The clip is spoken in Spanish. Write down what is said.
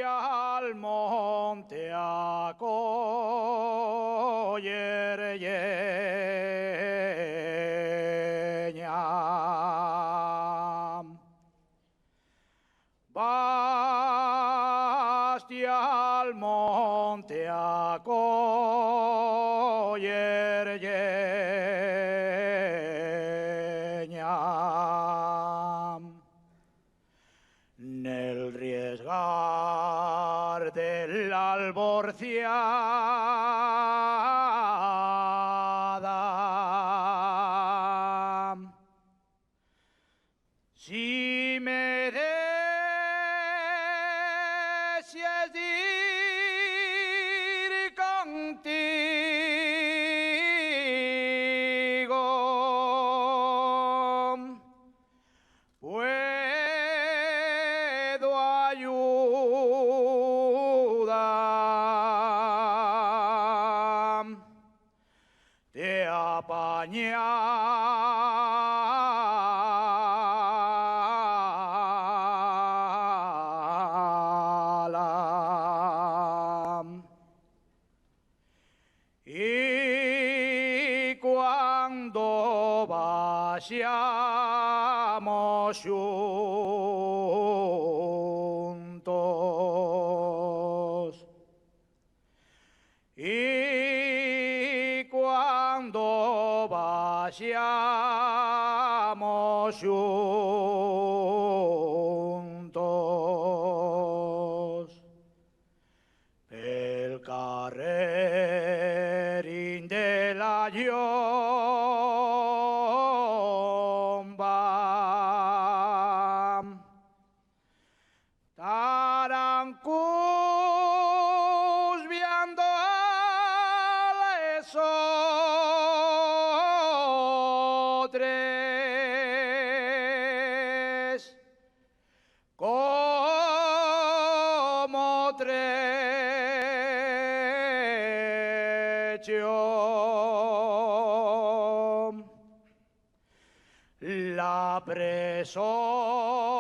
al monte a coger lleña. Basti al monte a coger lleña. Nel riesgar del alborciada, si me deseas ir contigo, puedo ayudar, te apañala. Y cuando vayamos juntos, y cuando vayamos juntos, el carrerín de la llomba, tarancus viendo lesotres, como trecho, la preso